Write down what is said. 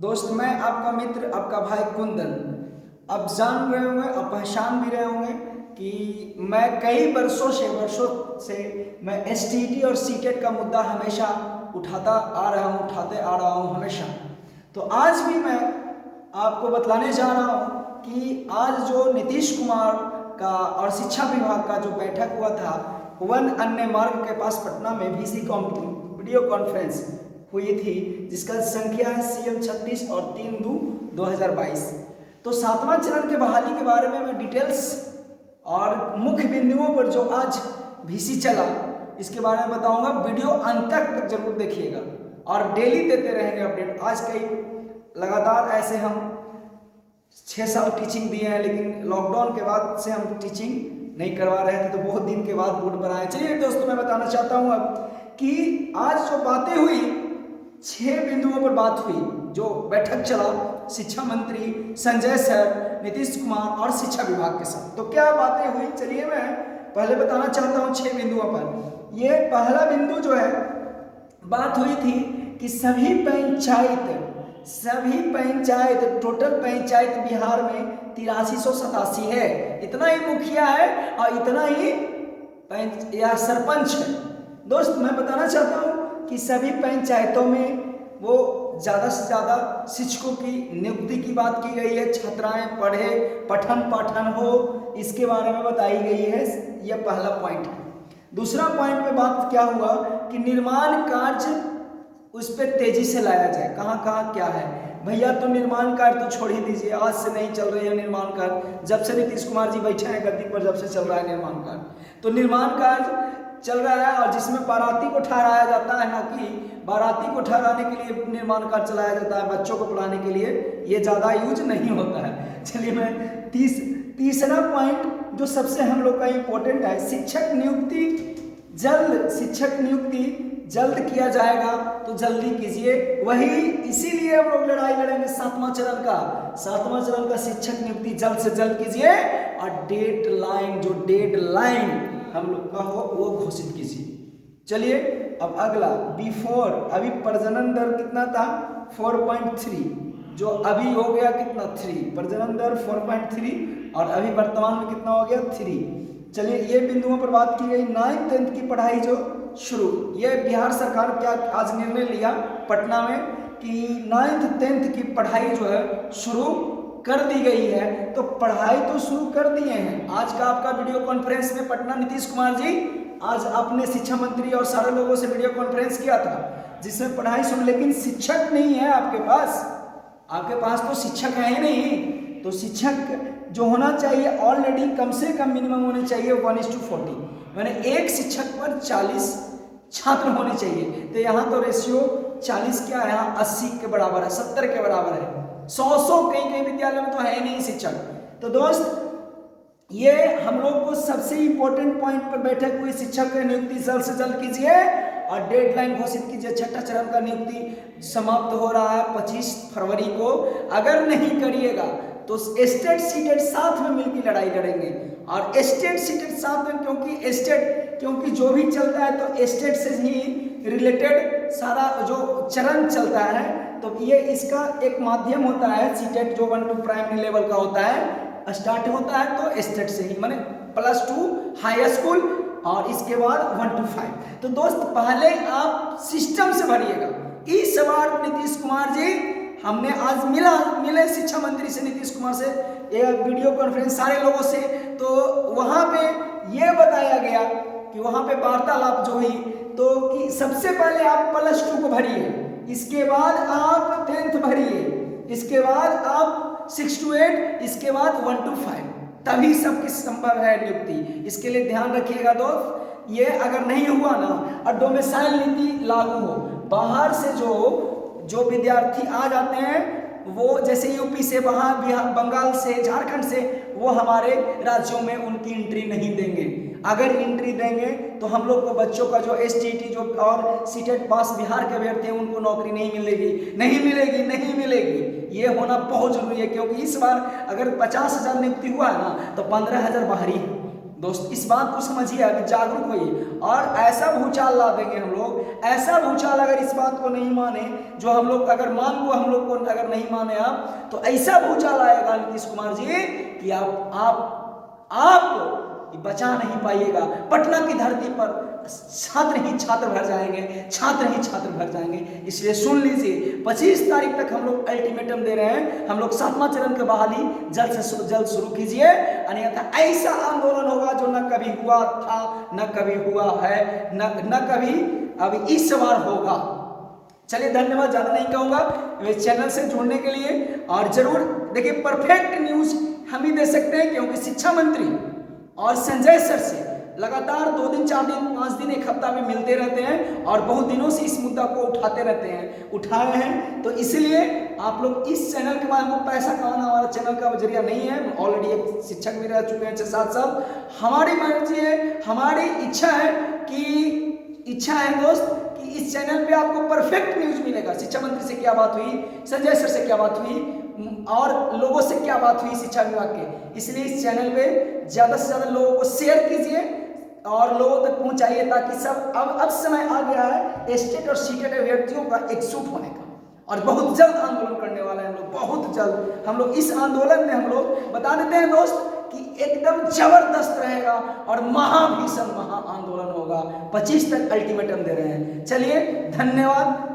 दोस्त मैं आपका मित्र आपका भाई कुंदन। अब जान रहे होंगे, अब पहचान भी रहे होंगे कि मैं कई वर्षों से मैं एसटीटी और सीटेट का मुद्दा हमेशा उठाते आ रहा हूँ हमेशा। तो आज भी मैं आपको बतलाने जा रहा हूँ कि आज जो नीतीश कुमार का और शिक्षा विभाग का जो बैठक हुआ था वन अन्य मार्ग के पास पटना में वीडियो कॉन्फ्रेंस हुई थी, जिसका संख्या है CM 36 और 3/2/2022। तो 7वां चरण के बहाली के बारे में मैं डिटेल्स और मुख्य बिंदुओं पर जो आज VC चला इसके बारे में बताऊंगा। वीडियो अंत तक जरूर देखिएगा और डेली देते रहेंगे अपडेट। आज कई लगातार ऐसे हम 6 साल टीचिंग दिए हैं, लेकिन लॉकडाउन के बाद से हम टीचिंग नहीं करवा रहे थे, तो बहुत दिन के बाद बोर्ड बनाए। चलिए दोस्तों, मैं बताना चाहता हूँ अब कि आज जो बातें हुई 6 बिंदुओं पर बात हुई। जो बैठक चला शिक्षा मंत्री संजय सर, नीतीश कुमार और शिक्षा विभाग के साथ, तो क्या बातें हुई चलिए मैं पहले बताना चाहता हूँ 6 बिंदुओं पर। ये पहला बिंदु जो है, बात हुई थी कि सभी पंचायत टोटल पंचायत बिहार में 8387 है। इतना ही मुखिया है और इतना ही या सरपंच है। दोस्त मैं बताना चाहता हूँ कि सभी पंचायतों में वो ज़्यादा से ज़्यादा शिक्षकों की नियुक्ति की बात की गई है। छात्राएं पढ़े, पठन पाठन हो, इसके बारे में बताई गई है। यह पहला पॉइंट है। दूसरा पॉइंट पे बात क्या हुआ कि निर्माण कार्य उस पर तेजी से लाया जाए। कहाँ कहाँ क्या है भैया, तो निर्माण कार्य तो छोड़ ही दीजिए, आज से नहीं चल रही है निर्माण कार्य। जब से नीतीश कुमार जी बैठे हैं गद्दी पर, जब से चल रहा है निर्माण कार्य, तो निर्माण कार्य चल रहा है और जिसमें बाराती को ठहराया जाता है, ना कि बाराती को ठहराने के लिए निर्माण कार्य चलाया जाता है, बच्चों को पढ़ाने के लिए ये ज़्यादा यूज नहीं होता है। चलिए मैं तीसरा पॉइंट जो सबसे हम लोग का इम्पोर्टेंट है, शिक्षक नियुक्ति जल्द किया जाएगा, तो जल्दी कीजिए। वही इसीलिए हम लोग लड़ाई लड़ेंगे 7वां चरण का शिक्षक नियुक्ति जल्द से जल्द कीजिए और डेड लाइन हम लोग का हो वो घोषित कीजिए। चलिए अब अगला बिफोर, अभी प्रजनन दर कितना था 4.3, जो अभी हो गया कितना 3, प्रजनन दर 4.3 और अभी वर्तमान में कितना हो गया 3। चलिए ये बिंदुओं पर बात की गई। 9th 10th की पढ़ाई जो शुरू, ये बिहार सरकार क्या आज निर्णय लिया पटना में कि 9th 10th की पढ़ाई जो है शुरू कर दी गई है। तो पढ़ाई तो शुरू कर दिए हैं। आज का आपका वीडियो कॉन्फ्रेंस में पटना नीतीश कुमार जी आज अपने शिक्षा मंत्री और सारे लोगों से वीडियो कॉन्फ्रेंस किया था, जिसमें पढ़ाई शुरू, लेकिन शिक्षक नहीं है आपके पास तो शिक्षक है ही नहीं। तो शिक्षक जो होना चाहिए ऑलरेडी कम से कम मिनिमम होने चाहिए 1:40, मैंने एक शिक्षक पर 40 छात्र होने चाहिए। तो यहाँ तो रेशियो 40 क्या है, यहाँ 80 के बराबर है, 70 के बराबर है। 100 कई विद्यालय में तो है ही नहीं शिक्षक। तो दोस्त ये हम लोग को सबसे इंपॉर्टेंट पॉइंट पर बैठक हुई। शिक्षक की नियुक्ति जल्द से जल्द कीजिए और डेडलाइन घोषित कीजिए। 6ठा चरण का नियुक्ति समाप्त हो रहा है 25 फरवरी को। अगर नहीं करिएगा तो स्टेट सीटेट साथ में मिलकर लड़ाई लड़ेंगे। और स्टेट सीटेट साथ में, क्योंकि जो भी चलता है तो स्टेट से ही रिलेटेड सारा जो चरण चलता है, तो ये इसका एक माध्यम होता है। सीटेट जो 1 to प्राइमरी लेवल का होता है, स्टार्ट होता है तो स्टेट से ही, माने +2 हाई स्कूल और इसके बाद 1 to 5। तो दोस्त पहले आप सिस्टम से भरिएगा। इस बार नीतीश कुमार जी हमने आज मिले शिक्षा मंत्री से, नीतीश कुमार से, एक वीडियो कॉन्फ्रेंस सारे लोगों से। तो वहाँ पे ये बताया गया कि वहाँ पे वार्तालाप जो हुई, तो कि सबसे पहले आप +2 को भरिए, इसके बाद आप 10th भरिए, इसके बाद आप 6 to 8, इसके बाद 1 to 5, तभी सबकी संभव है नियुक्ति। इसके लिए ध्यान रखिएगा दोस्त। ये अगर नहीं हुआ ना और डोमिसाइल नीति लागू हो, बाहर से जो विद्यार्थी आ जाते हैं, वो जैसे यूपी से, वहाँ बिहार, बंगाल से, झारखंड से, वो हमारे राज्यों में उनकी एंट्री नहीं देंगे। अगर एंट्री देंगे तो हम लोग को बच्चों का जो एसटीटी जो और सीटेट पास बिहार के अभ्यर्थी हैं उनको नौकरी नहीं मिलेगी। ये होना बहुत जरूरी है, क्योंकि इस बार अगर 50,000 नियुक्ति हुआ है ना, तो 15,000 बाहरी दोस्त इस बात को समझिए, अभी जागरूक होइए और ऐसा भूचाल ला देंगे हम लोग, ऐसा भूचाल अगर इस बात को नहीं माने, जो हम लोग अगर मान को हम लोग को अगर नहीं माने आप, तो ऐसा भूचाल आएगा नीतीश कुमार जी कि आप बचा नहीं पाइएगा। पटना की धरती पर छात्र ही छात्र भर जाएंगे, छात्र ही छात्र भर जाएंगे। इसलिए सुन लीजिए, 25 तारीख तक हम लोग अल्टीमेटम दे रहे हैं, हम लोग 7वां चरण की बहाली जल्द से जल्द शुरू कीजिए, अन्यथा ऐसा आंदोलन होगा जो न कभी हुआ था, न कभी हुआ है, न कभी अभी इस बार होगा। चलिए धन्यवाद, ज़्यादा नहीं कहूँगा इस चैनल से जुड़ने के लिए। और जरूर देखिए, परफेक्ट न्यूज़ हम ही दे सकते हैं, क्योंकि शिक्षा मंत्री और संजय सर से लगातार 2 दिन 4 दिन 5 दिन 1 हफ्ता में मिलते रहते हैं और बहुत दिनों से इस मुद्दा को उठाते रहते हैं, उठाए हैं। तो इसलिए आप लोग इस चैनल के बाद हमको पैसा कमाना हमारा चैनल का जरिया नहीं है, ऑलरेडी एक शिक्षक भी रह चुके हैं 6-7 साल। हमारी मर्जी है, हमारी इच्छा है दोस्त कि इस चैनल पे आपको परफेक्ट न्यूज़ मिलेगा। शिक्षा मंत्री से क्या बात हुई, संजय सर से क्या बात हुई और लोगों से क्या बात हुई शिक्षा विभाग के। इसलिए इस चैनल पे ज़्यादा से ज़्यादा लोगों को शेयर कीजिए और लोगों तक पहुंचाइए, ताकि सब अब समय आ गया है स्टेट और सीटेट अभ्यर्थियों का एकजुट होने का, और बहुत जल्द आंदोलन करने वाले हैं हम लोग, बहुत जल्द। हम लोग इस आंदोलन में हम लोग बता देते हैं दोस्त कि एकदम जबरदस्त रहेगा और महाभीषण महा आंदोलन होगा। 25 तक अल्टीमेटम दे रहे हैं। चलिए धन्यवाद।